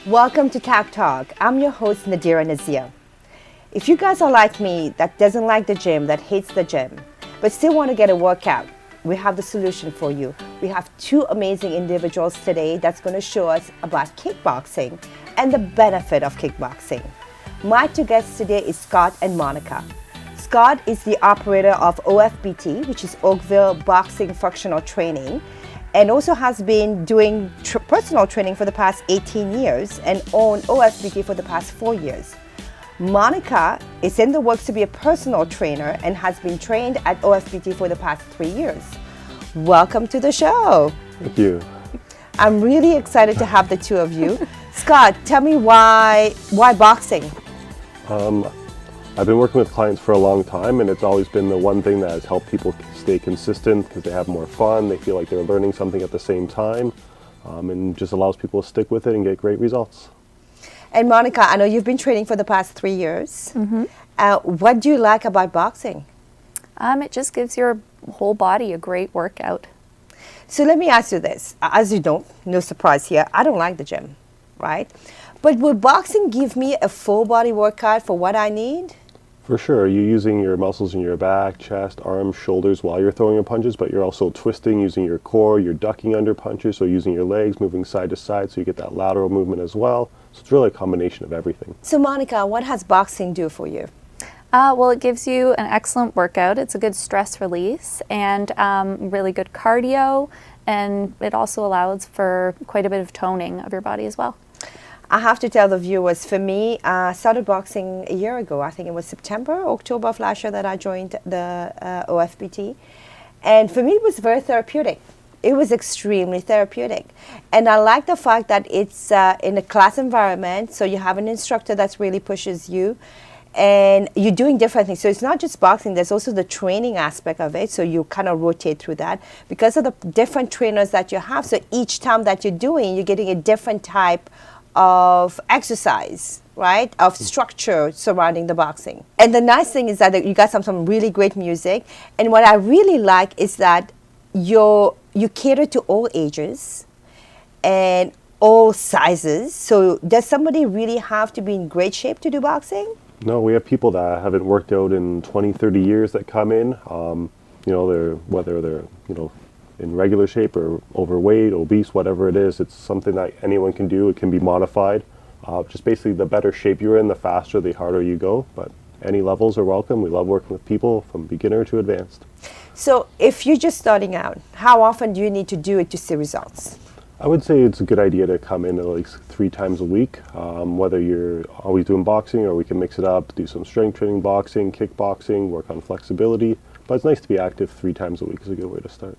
Welcome to Tac Talk. I'm your host, Nadirah Nazeer. If you guys are like me, that doesn't like the gym, that hates the gym, but still want to get a workout, we have the solution for you. We have two amazing individuals today that's going to show us about kickboxing and the benefit of kickboxing. My two guests today is Scott and Monica. Scott is the operator of OFBT, which is Oakville Boxing Functional Training, and also has been doing personal training for the past 18 years and owned OFBT for the past 4 years. Monica is in the works to be a personal trainer and has been trained at OFBT for the past 3 years. Welcome to the show. Thank you. I'm really excited to have the two of you. Scott, tell me why boxing? I've been working with clients for a long time, and it's always been the one thing that has helped people stay consistent because they have more fun, they feel like they're learning something at the same time, and just allows people to stick with it and get great results. And Monica, I know you've been training for the past 3 years. What do you like about boxing? It just gives your whole body a great workout. So let me ask you this. As you know, no surprise here, I don't like the gym, right? But will boxing give me a full body workout for what I need? For sure, you're using your muscles in your back, chest, arms, shoulders while you're throwing your punches, but you're also twisting using your core, you're ducking under punches, so using your legs, moving side to side, so you get that lateral movement as well. So it's really a combination of everything. So Monica, what has boxing do for you? Well, it gives you an excellent workout. It's a good stress release and really good cardio, and it also allows for quite a bit of toning of your body as well. I have to tell the viewers, for me, I started boxing a year ago. I think it was October of last year that I joined the OFBT. And for me, it was very therapeutic. It was extremely therapeutic. And I like the fact that it's in a class environment, so you have an instructor that really pushes you. And you're doing different things. So it's not just boxing, there's also the training aspect of it. So you kind of rotate through that. Because of the different trainers that you have, so each time that you're doing, you're getting a different type of exercise, right? Of structure surrounding the boxing. And the nice thing is that you got some really great music. And what I really like is that you cater to all ages and all sizes. So does somebody really have to be in great shape to do boxing? No, we have people that haven't worked out in 20, 30 years that come in. Whether they're in regular shape or overweight, obese, whatever it is, it's something that anyone can do. It can be modified. Just basically the better shape you're in, the faster, the harder you go. But any levels are welcome. We love working with people from beginner to advanced. So if you're just starting out, how often do you need to do it to see results? I would say it's a good idea to come in at least 3 times a week, whether you're always doing boxing or we can mix it up, do some strength training, boxing, kickboxing, work on flexibility. But it's nice to be active 3 times a week is a good way to start.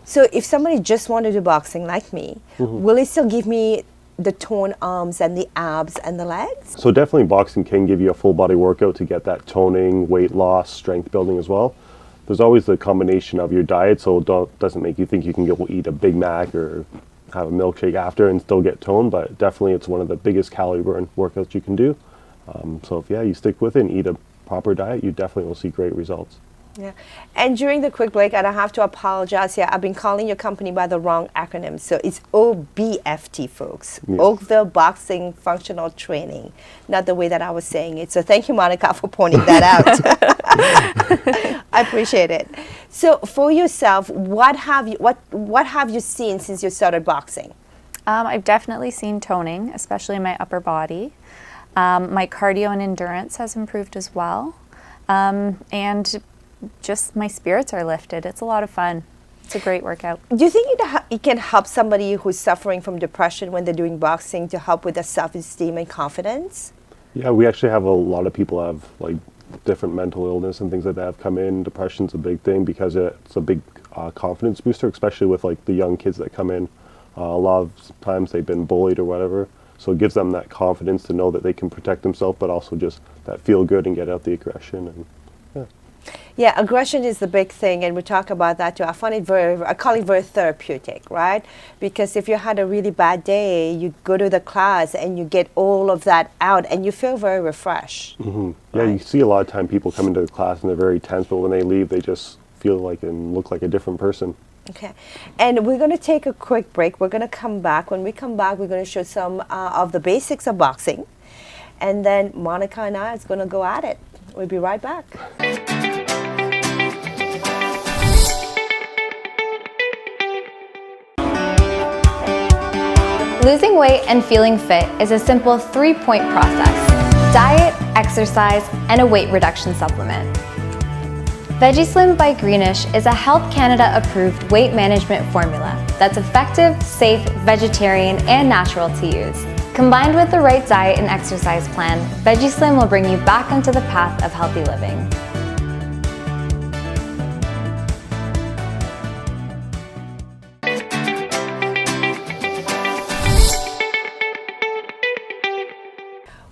So if somebody just wanted to do boxing like me, will it still give me the toned arms and the abs and the legs? So definitely boxing can give you a full body workout to get that toning, weight loss, strength building as well. There's always the combination of your diet, so it doesn't make you think you can go eat a Big Mac or have a milkshake after and still get toned, but definitely it's one of the biggest calorie burn workouts you can do. So if you stick with it and eat a proper diet, you definitely will see great results. Yeah. And during the quick break, and I have to apologize here, I've been calling your company by the wrong acronym. So it's OBFT, folks. Yes. Oakville Boxing Functional Training. Not the way that I was saying it. So thank you, Monica, for pointing that out. I appreciate it. So for yourself, what have you seen since you started boxing? I've definitely seen toning, especially in my upper body. My cardio and endurance has improved as well. And just my spirits are lifted. It's a lot of fun. It's a great workout. Do you think it can help somebody who's suffering from depression when they're doing boxing to help with their self-esteem and confidence? Yeah, we actually have a lot of people have different mental illness and things like that have come in. Depression's a big thing because it's a big confidence booster, especially with the young kids that come in. A lot of times they've been bullied or whatever. So it gives them that confidence to know that they can protect themselves, but also just that feel good and get out the aggression. And yeah, aggression is the big thing, and we talk about that too. I call it very therapeutic, right? Because if you had a really bad day, you go to the class and you get all of that out, and you feel very refreshed. Yeah, you see a lot of time people come into the class and they're very tense, but when they leave, they just feel like and look like a different person. Okay, and we're going to take a quick break. We're going to come back. When we come back, we're going to show some of the basics of boxing. And then Monica and I is going to go at it. We'll be right back. Losing weight and feeling fit is a simple 3-point process: diet, exercise, and a weight reduction supplement. VegiSlim by Greenish is a Health Canada approved weight management formula that's effective, safe, vegetarian, and natural to use. Combined with the right diet and exercise plan, VegiSlim will bring you back onto the path of healthy living.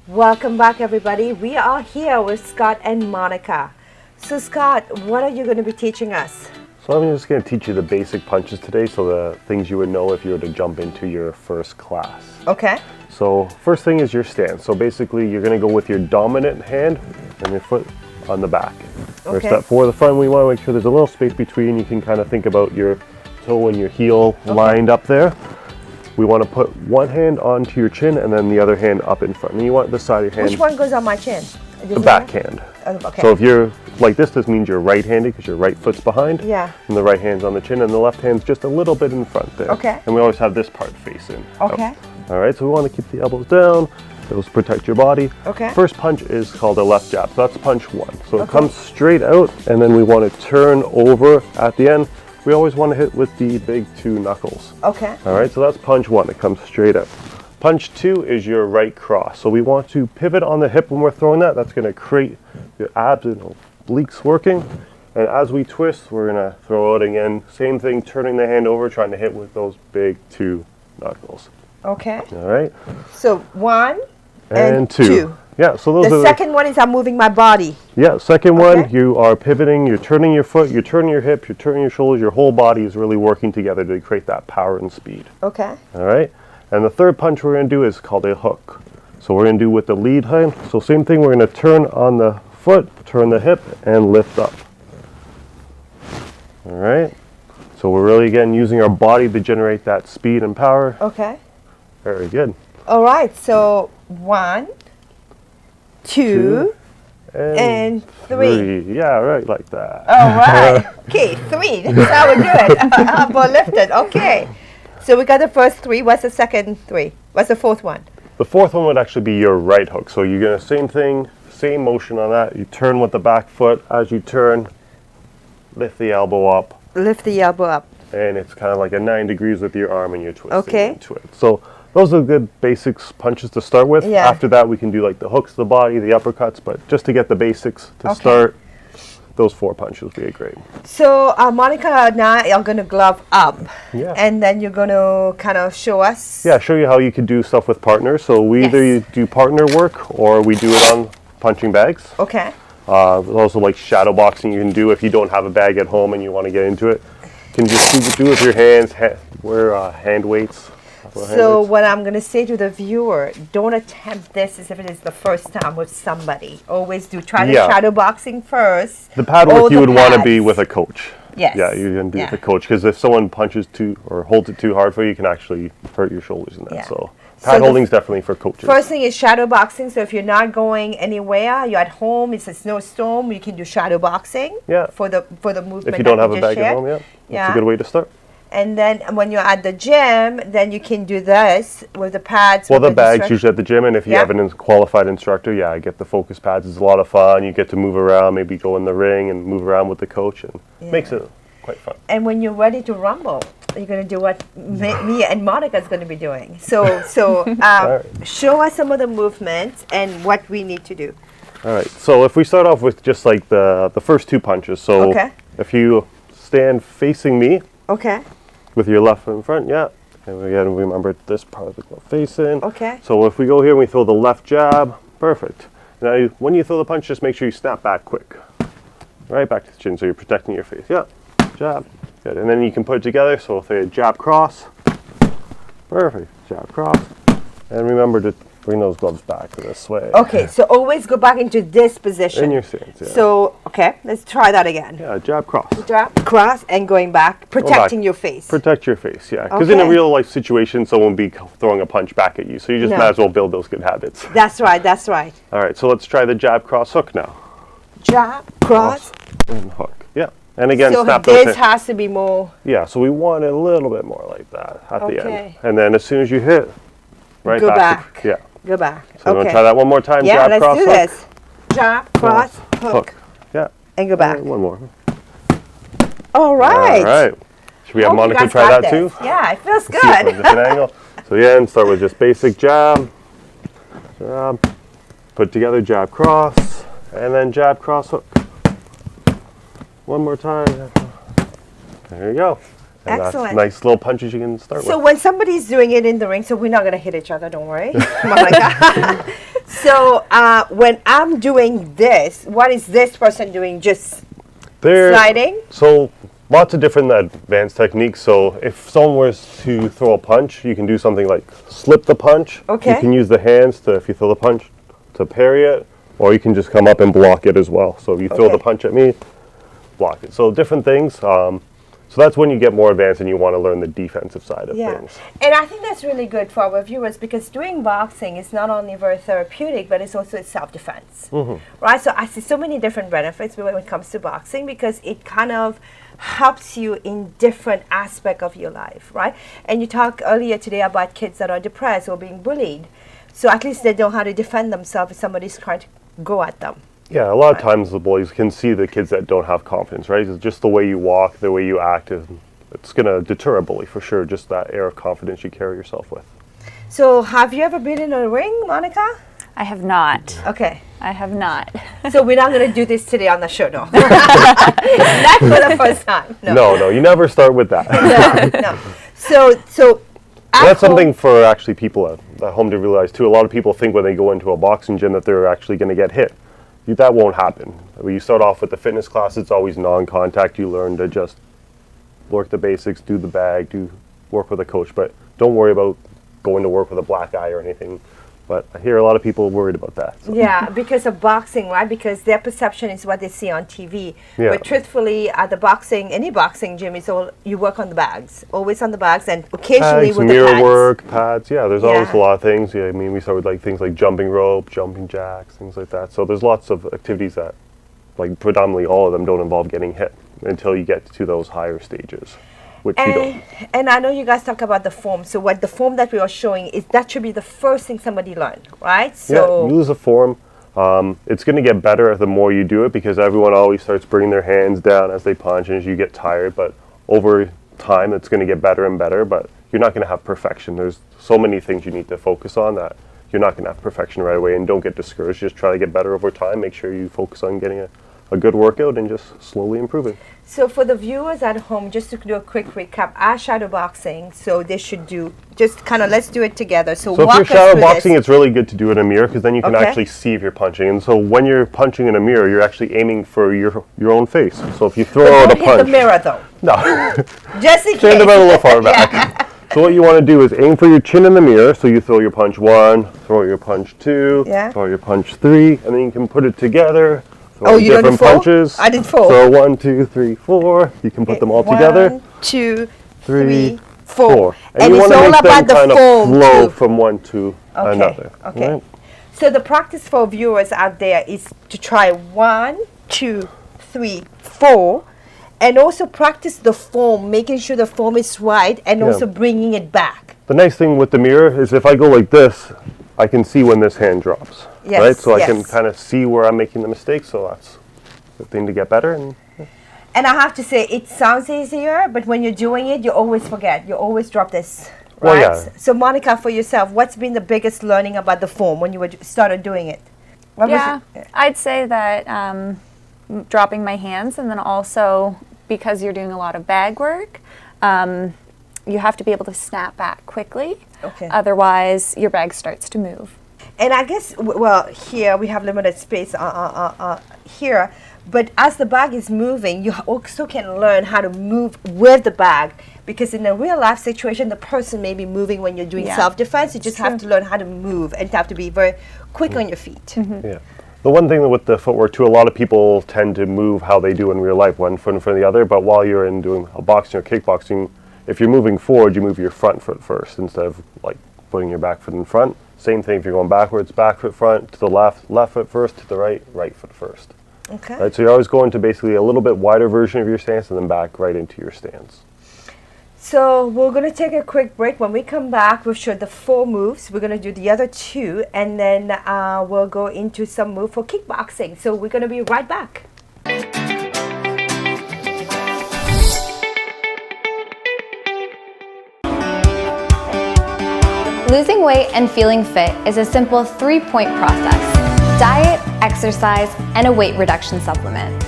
Welcome back, everybody. We are here with Scott and Monica. So Scott, what are you going to be teaching us? So I'm just going to teach you the basic punches today, so the things you would know if you were to jump into your first class. Okay. So first thing is your stance. So basically you're going to go with your dominant hand and your foot on the back. Or step 4 the front. We want to make sure there's a little space between. You can kind of think about your toe and your heel lined up there. We want to put one hand onto your chin and then the other hand up in front. And you want the side of your hand. Which one goes on my chin? The back hand. Okay. So if you're like this means you're right-handed because your right foot's behind. Yeah. And the right hand's on the chin and the left hand's just a little bit in front there. Okay. And we always have this part facing. Okay. All right, so we want to keep the elbows down. Those protect your body. Okay. First punch is called a left jab. So that's punch 1. So it comes straight out and then we want to turn over at the end. We always want to hit with the big 2 knuckles. Okay. All right, so that's punch 1. It comes straight out. Punch 2 is your right cross. So we want to pivot on the hip when we're throwing that. That's going to create your abs and obliques working. And as we twist, we're going to throw out again. Same thing, turning the hand over, trying to hit with those big 2 knuckles. Okay. All right. So 1 and 2. Yeah, so those are The second one is I'm moving my body. Yeah, second one, you are pivoting, you're turning your foot, you're turning your hip, you're turning your shoulders, your whole body is really working together to create that power and speed. Okay. All right. And the third punch we're going to do is called a hook. So we're going to do with the lead hand. So same thing, we're going to turn on the foot, turn the hip, and lift up. All right. So we're really, again, using our body to generate that speed and power. Okay. Very good. All right. So 1, 2, and 3. Yeah, right, like that. All right. Okay, 3. That's how we do it. Elbow lifted. Okay. So we got the first 3. What's the second 3? What's the fourth one? The fourth one would actually be your right hook. So you're going to, same thing, same motion on that. You turn with the back foot. As you turn, lift the elbow up. Lift the elbow up. And it's kind of like a 9 degrees with your arm and you're twisting Okay. into it. So those are good basics punches to start with. Yeah. After that, we can do like the hooks to the body, the uppercuts, but just to get the basics to start, those 4 punches would be great. So Monica and I are going to glove up. Yeah. And then you're going to kind of show us. Yeah, show you how you can do stuff with partners. So we either do partner work or we do it on punching bags. Okay. Also like shadow boxing you can do if you don't have a bag at home and you want to get into it. You can just do it with your hands, wear hand weights. So what I'm going to say to the viewer, don't attempt this as if it is the first time with somebody. Always try the shadow boxing first. The pad work you would want to be with a coach. Yes. Yeah, you can do it with a coach because if someone punches too or holds it too hard for you, you can actually hurt your shoulders in that. Yeah. So pad holding is definitely for coaches. First thing is shadow boxing. So if you're not going anywhere, you're at home, it's a snowstorm, you can do shadow boxing. Yeah. For the movement. If you don't have a bag at home, that's a good way to start. And then when you're at the gym, then you can do this with the pads. Well, the bags usually at the gym, and if you have a qualified instructor, I get the focus pads. It's a lot of fun. You get to move around, maybe go in the ring and move around with the coach, and makes it quite fun. And when you're ready to rumble, you're going to do what me and Monica is going to be doing. So show us some of the movements and what we need to do. All right. So if we start off with just like the first 2 punches. So if you stand facing me. Okay. With your left foot in front, and again, remember this part of the glove facing. Okay. So if we go here and we throw the left jab, perfect. Now, when you throw the punch, just make sure you snap back quick. Right back to the chin, so you're protecting your face. Yeah, jab, good. And then you can put it together, so if they jab cross, perfect, jab cross. And remember to Bring those gloves back this way. Okay, so always go back into this position. In your stance, yeah. So, okay, let's try that again. Yeah, jab, cross. Jab, cross, and going back, protecting your face. Protect your face, yeah. Because in a Okay. real life situation, someone will be throwing a punch back at you. So you just No. might as well build those good habits. That's right, that's right. All right, so let's try the jab, cross, hook now. Jab, cross. And hook. Yeah. And again, So snap those this in. has to be more. Yeah, so we want it a little bit more like that at the end. Okay. And then as soon as you hit, right Go back. back. Yeah. Go back. So we're okay. going to try that one more time. Yeah, Jab, let's cross, do hook. this. Jab, cross, hook, Yeah. and go back. One more. All right. All right. Should we have Hope you Monica guys try got that this. too? Yeah, it feels See it from a good. different angle. So yeah, and start with just basic jab, jab, put together jab, cross, and then jab, cross, hook. One more time. There you go. And Excellent. that's nice little punches you can start So with. when somebody's doing it in the ring, so we're not going to hit each other, don't worry. Monica. So when I'm doing this, what is this person doing? Just There- sliding? So lots of different advanced techniques. So if someone was to throw a punch, you can do something like slip the punch. Okay. You can use the hands to, if you throw the punch, to parry it, or you can just come up and block it as well. So if you throw Okay. the punch at me, block it. So different things. So that's when you get more advanced and you want to learn the defensive side of Yeah. things. And I think that's really good for our viewers because doing boxing is not only very therapeutic, but it's also self-defense. Right? So I see so many different benefits when it comes to boxing because it kind of helps you in different aspects of your life, right? And you talked earlier today about kids that are depressed or being bullied. So at least they know how to defend themselves if somebody's trying to go at them. Yeah, a lot of times the bullies can see the kids that don't have confidence, right? It's just the way you walk, the way you act, it's going to deter a bully for sure, just that air of confidence you carry yourself with. So have you ever been in a ring, Monica? I have not. Okay. I have not. So we're not going to do this today on the show, no. Not for the first time. No, you never start with that. No. So at That's home- something for actually people at home to realize too. A lot of people think when they go into a boxing gym that they're actually going to get hit. That won't happen. When you start off with the fitness class, it's always non-contact. You learn to just work the basics, do the bag, work with a coach. But don't worry about going to work with a black eye or anything. But I hear a lot of people worried about that. So. Yeah, because of boxing, right? Because their perception is what they see on TV. Yeah. But truthfully, at any boxing gym, it's all you work on the bags, always on the bags, and occasionally Pads, with the mirror pads. work, pads. Yeah, there's always Yeah. a lot of things. Yeah, I mean, we start with like things like jumping rope, jumping jacks, things like that. So there's lots of activities that, like predominantly all of them, don't involve getting hit until you get to those higher stages, which you don't. And I know you guys talk about the form. So what the form that we are showing is that should be the first thing somebody learned, right? So Yeah, use a form. It's going to get better the more you do it because everyone always starts bringing their hands down as they punch and as you get tired. But over time, it's going to get better and better. But you're not going to have perfection. There's so many things you need to focus on that you're not going to have perfection right away. And don't get discouraged. Just try to get better over time. Make sure you focus on getting a good workout and just slowly improving. So for the viewers at home, just to do a quick recap, our shadow boxing, so they should do, just kind of, let's do it together. So So if walk you're us shadow through boxing, this. it's really good to do it in a mirror because then you can Okay. actually see if you're punching. And so when you're punching in a mirror, you're actually aiming for your own face. So if you throw out a Don't hit the punch, mirror though, no, just in stand case. about a little far back. So what you want to do is aim for your chin in the mirror. So you throw your punch 1, throw your punch 2, Yeah. throw your punch 3, and then you can put it together. Throw Oh, you don't different do 4? punches. I did 4. So 1, 2, 3, 4. You can put them all together. 1, 2, 3, 3, 4. And you it's want to all make them about the kind of form flow too. from one to Okay, another. okay. Right? So the practice for viewers out there is to try 1, 2, 3, 4, and also practice the form, making sure the form is right, and Yeah. also bringing it back. The nice thing with the mirror is if I go like this, I can see when this hand drops. Yes, right? So I can yes. kind of see where I'm making the mistake. So that's the thing to get better. And I have to say, it sounds easier, but when you're doing it, you always forget. You always drop this, Well, right? yeah. So Monica, for yourself, what's been the biggest learning about the form when you started doing it? What was Yeah, it? I'd say that dropping my hands, and then also because you're doing a lot of bag work, you have to be able to snap back quickly. Okay. Otherwise, your bag starts to move. And I guess, well, here we have limited space here, But as the bag is moving, you also can learn how to move with the bag, because in a real life situation, the person may be moving when you're doing self-defense. You just have to learn how to move and have to be very quick on your feet. Yeah. The one thing with the footwork too, a lot of people tend to move how they do in real life, one foot in front of the other, but while you're in doing a boxing or kickboxing, if you're moving forward, you move your front foot first instead of like putting your back foot in front. Same thing if you're going backwards, back foot front, to the left, left foot first, to the right, right foot first. Okay. Right, so you're always going to basically a little bit wider version of your stance and then back right into your stance. So we're going to take a quick break. When we come back, we'll show the 4 moves. We're going to do the other 2, and then we'll go into some move for kickboxing. So we're going to be right back. Losing weight and feeling fit is a simple 3-point process: diet, exercise, and a weight reduction supplement.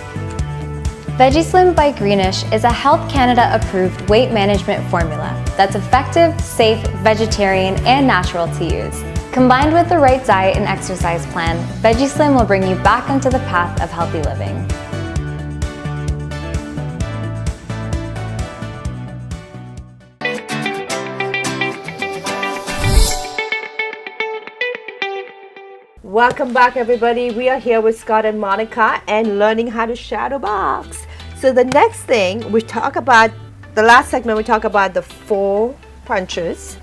VegiSlim by Greenish is a Health Canada approved weight management formula that's effective, safe, vegetarian, and natural to use. Combined with the right diet and exercise plan, VegiSlim will bring you back onto the path of healthy living. Welcome back, everybody. We are here with Scott and Monica and learning how to shadow box. So the next thing we talk about, the last segment we talk about the 4 punches,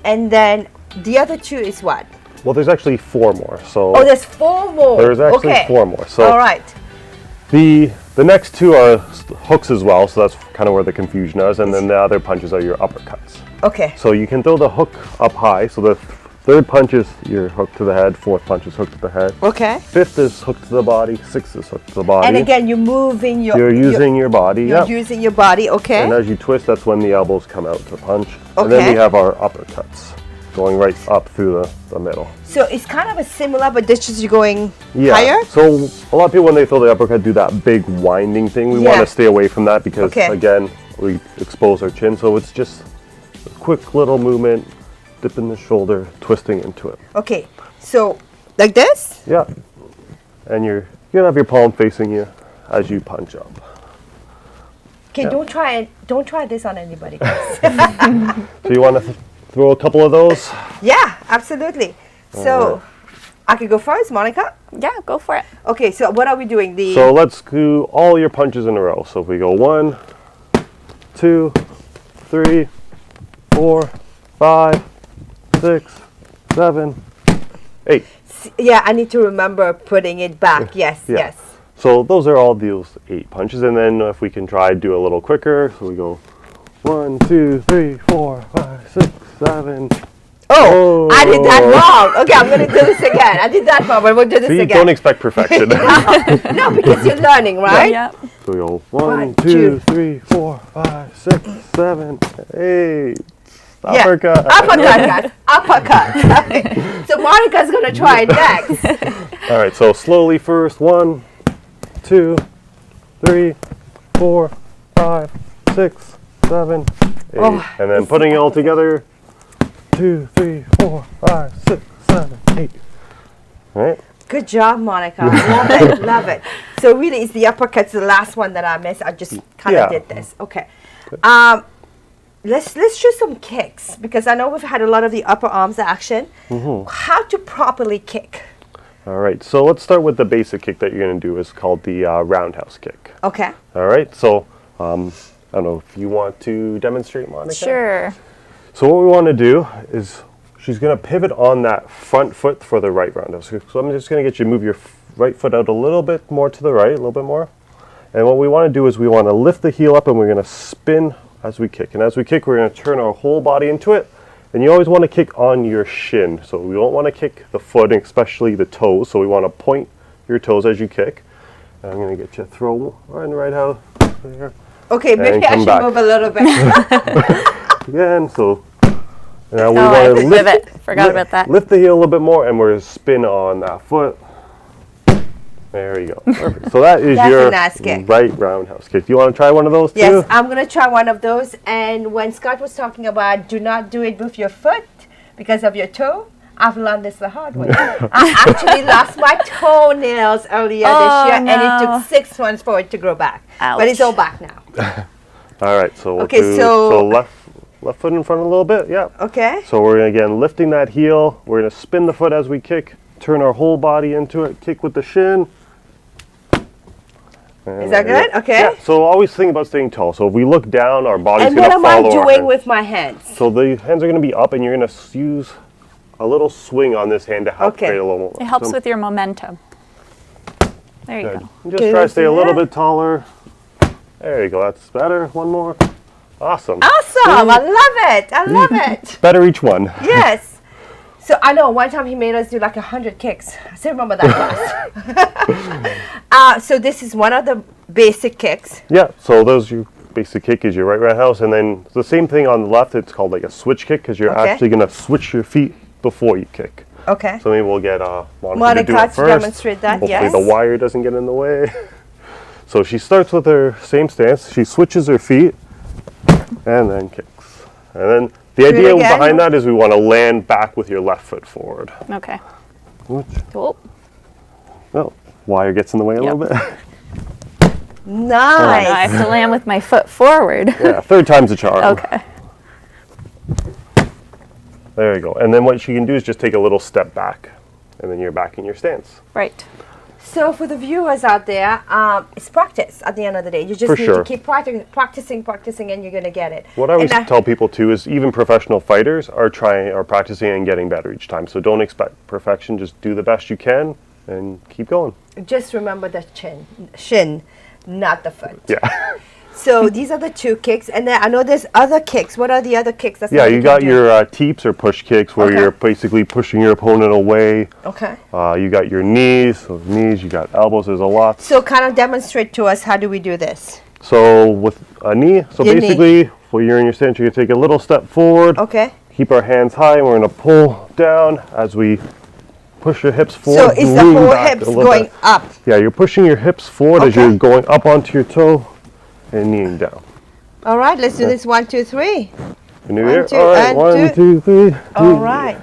and then the other 2 is what? Well, there's actually 4 more. So there's 4 more. there's actually 4 more. So all right. the next 2 are hooks as well, so that's kind of where the confusion is, and then the other punches are your uppercuts. Okay. So you can throw the hook up high. So the 3rd punch is your hook to the head, 4th punch is hook to the head. Okay. 5th is hook to the body, 6th is hook to the body. And again, you're moving your. You're using your body. You're using your body. Okay. And as you twist, that's when the elbows come out to punch. And then we have our uppercuts going right up through the middle. So it's kind of a similar, but this is going Yeah. higher. So a lot of people, when they throw the uppercut, do that big winding thing. We want to stay away from that because, again, we expose our chin. So it's just a quick little movement, dipping the shoulder, twisting into it. Okay. So like this? Yeah. And you're going to have your palm facing you as you punch up. Okay, don't try this on anybody. So you want to throw a couple of those? Yeah, absolutely. So I could go first, Monica? Yeah, go for it. Okay, so what are we doing? So let's do all your punches in a row. So if we go 1, 2, 3, 4, 5, 6, 7, 8. Yeah, I need to remember putting it back. Yes, Yeah. yes. So those are all those 8 punches, and then if we can try do a little quicker, so we go 1, 2, 3, 4, 5, 6, 7. Oh, I did that wrong. Okay, I'm going to do this again. I did that wrong, but we'll do this See, again. don't expect perfection. No, because you're learning, right? Yeah. So we go 1, 2, 3, 4, 5, 6, 7, 8. Uppercut. Uppercut, guys. Uppercut. So Monica's going to try it next. All right, so slowly first. 1, 2, 3, 4, 5, 6, 7, 8. And then putting it all together. 2, 3, 4, 5, 6, 7, 8. All right. Good job, Monica. Love it. Love it. So really, it's the uppercuts, the last one that I missed. I just kind of did this. Okay. Let's do some kicks, because I know we've had a lot of the upper arms action. How to properly kick. All right, so let's start with the basic kick that you're going to do. Is called the roundhouse kick. Okay. All right, so I don't know if you want to demonstrate, Monica. Sure. So what we want to do is she's going to pivot on that front foot for the right roundhouse kick. So I'm just going to get you to move your right foot out a little bit more to the right, a little bit more. And what we want to do is we want to lift the heel up and we're going to spin as we kick. And as we kick, we're going to turn our whole body into it. And you always want to kick on your shin. So we don't want to kick the foot, especially the toes. So we want to point your toes as you kick. And I'm going to get you to throw one right out there. Okay, maybe I should move a little bit. Again, so now we I want to lift it. Forgot about that. Lift the heel a little bit more, and we're going to spin on that foot. There you go. Perfect. So that is your nice kick. Right roundhouse kick. Do you want to try one of those too? Yes, I'm going to try one of those. And when Scott was talking about do not do it with your foot because of your toe, I've learned this the hard way. I actually lost my toenails earlier this year, and it took 6 months for it to grow back. Ouch. But it's all back now. All right, so we'll Okay, do, so- left foot in front a little bit, yeah. Okay. So we're again lifting that heel. We're gonna spin the foot as we kick, turn our whole body into it, kick with the shin. Is that good? Yeah. Okay. Yeah, so always think about staying tall. So if we look down, our body's And gonna what am I follow our doing hands. with my hands? So the hands are gonna be up, and you're gonna use a little swing on this hand to help Okay. create a little It helps momentum. with your momentum. There you Good. go. And just Okay, try to let's stay do a little that. bit taller. There you go. That's better. One more. Awesome. Awesome. I love it. I love it. Better each one. Yes. So I know one time he made us do like 100 kicks. I still remember that class. So this is one of the basic kicks. Yeah. So those your basic kick is your right roundhouse, and then the same thing on the left. It's called like a switch kick because you're Okay. actually gonna switch your feet before you kick. Okay. So maybe we'll get Monica Monica to do it to first. demonstrate that, Hopefully yes. the wire doesn't get in the way. So she starts with her same stance. She switches her feet and then kicks. And then the it idea again. behind that is we want to land back with your left foot forward. Okay. Which, Cool. well, wire gets in the way a little bit. Nice. Now I have to land with my foot forward. Yeah, third time's a charm. Okay. There you go. And then what she can do is just take a little step back, and then you're back in your stance. Right. So for the viewers out there, it's practice at the end of the day. You just For need sure. to keep practicing, and you're going to get it. What I always And tell people too is even professional fighters are practicing and getting better each time. So don't expect perfection. Just do the best you can and keep going. just remember the shin, not the foot. Yeah. So these are the 2 kicks, and then I know there's other kicks. What are the other kicks? That's Yeah, what you can got do? your teeps or push kicks where Okay. you're basically pushing your opponent away. Okay. You got your knees, so knees, you got elbows, there's a lot. So kind of demonstrate to us, how do we do this? So with a knee, so Your knee. basically when you're in your stance, you're going to take a little step forward, Okay. keep our hands high, and we're going to pull down as we push your hips So forward. is the lean whole back hips a little going bit. up? Yeah, you're pushing your hips forward as Okay. you're going up onto your toe and kneeing down. All right, let's do this. 1, 2, 3. New One, year. two, All right, and 1, 2, 3. All right.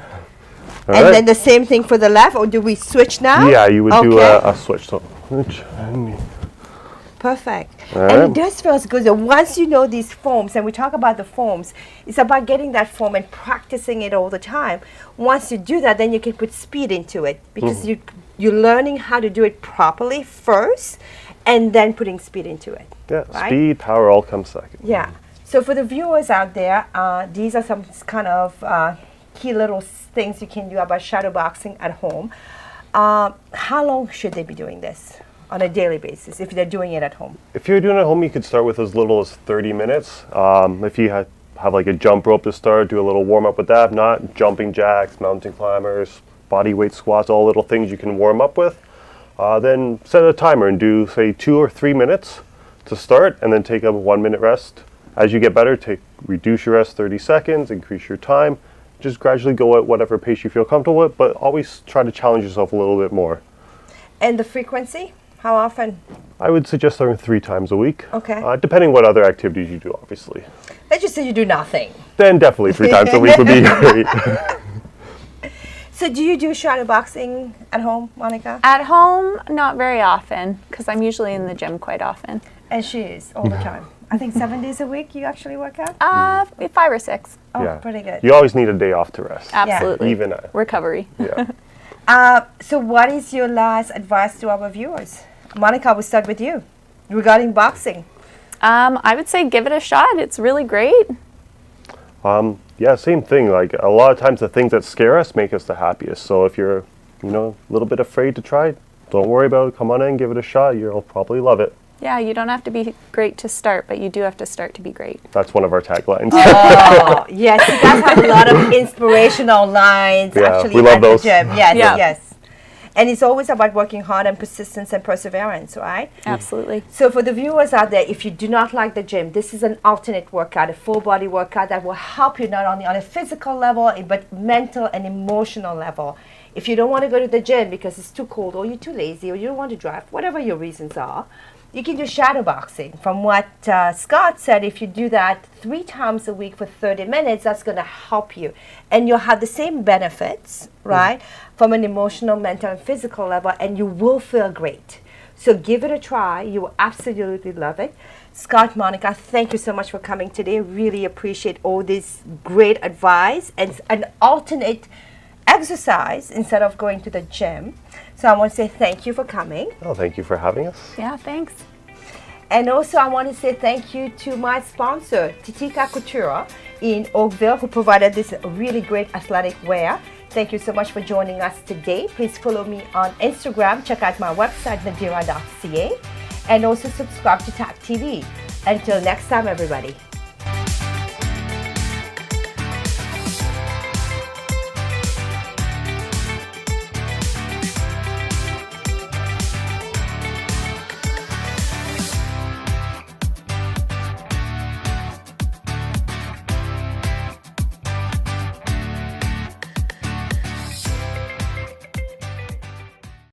All And right. then the same thing for the left, or do we switch now? Yeah, you would do Okay. a switch. So switch and knee. Perfect. All And right. it does feel good. So once you know these forms, and we talk about the forms, it's about getting that form and practicing it all the time. Once you do that, then you can put speed into it, because you're learning how to do it properly first, and then putting speed into it. Yeah, Right? speed, power all comes second. Yeah. So for the viewers out there, these are some kind of key little things you can do about shadow boxing at home. How long should they be doing this on a daily basis if they're doing it at home? If you're doing it at home, you could start with as little as 30 minutes. If you have like a jump rope to start, do a little warm up with that. If not, jumping jacks, mountain climbers, body weight squats, all little things you can warm up with. Then set a timer and do say 2 or 3 minutes to start, and then take a 1 minute rest. As you get better, reduce your rest 30 seconds, increase your time. Just gradually go at whatever pace you feel comfortable with, but always try to challenge yourself a little bit more. And the frequency? How often? I would suggest starting 3 times a week. Okay. Depending what other activities you do, obviously. Let's just say you do nothing. Then definitely 3 times a week would be great. So do you do shadow boxing at home, Monica? At home, not very often, because I'm usually in the gym quite often. And she is all the time. I think 7 days a week you actually work out? 5 or 6. Oh, Yeah. pretty good. You always need a day off to rest. Absolutely. Even recovery. yeah. So what is your last advice to our viewers? Monica, we'll start with you regarding boxing. I would say give it a shot. It's really great. Yeah, same thing. Like a lot of times the things that scare us make us the happiest. So if you're, a little bit afraid to try, don't worry about it. Come on in, give it a shot. You'll probably love it. Yeah, you don't have to be great to start, but you do have to start to be great. That's one of our taglines. Oh, yes, you guys have a lot of inspirational lines Yeah, actually we love at the those. gym. Yes, Yeah. yes. And it's always about working hard and persistence and perseverance, right? Absolutely. So for the viewers out there, if you do not like the gym, this is an alternate workout, a full body workout that will help you not only on a physical level, but mental and emotional level. If you don't want to go to the gym because it's too cold, or you're too lazy, or you don't want to drive, whatever your reasons are, You can do shadow boxing. From what Scott said, if you do that 3 times a week for 30 minutes, that's going to help you. And you'll have the same benefits, right, from an emotional, mental, and physical level, and you will feel great. So give it a try. You will absolutely love it. Scott, Monica, thank you so much for coming today. Really appreciate all this great advice and an alternate exercise instead of going to the gym. So I want to say thank you for coming. Oh, thank you for having us. Yeah, thanks. And also I want to say thank you to my sponsor, Titika Couture in Oakville, who provided this really great athletic wear. Thank you so much for joining us today. Please follow me on Instagram. Check out my website, nadirah.ca. And also subscribe to TAC TV. Until next time, everybody.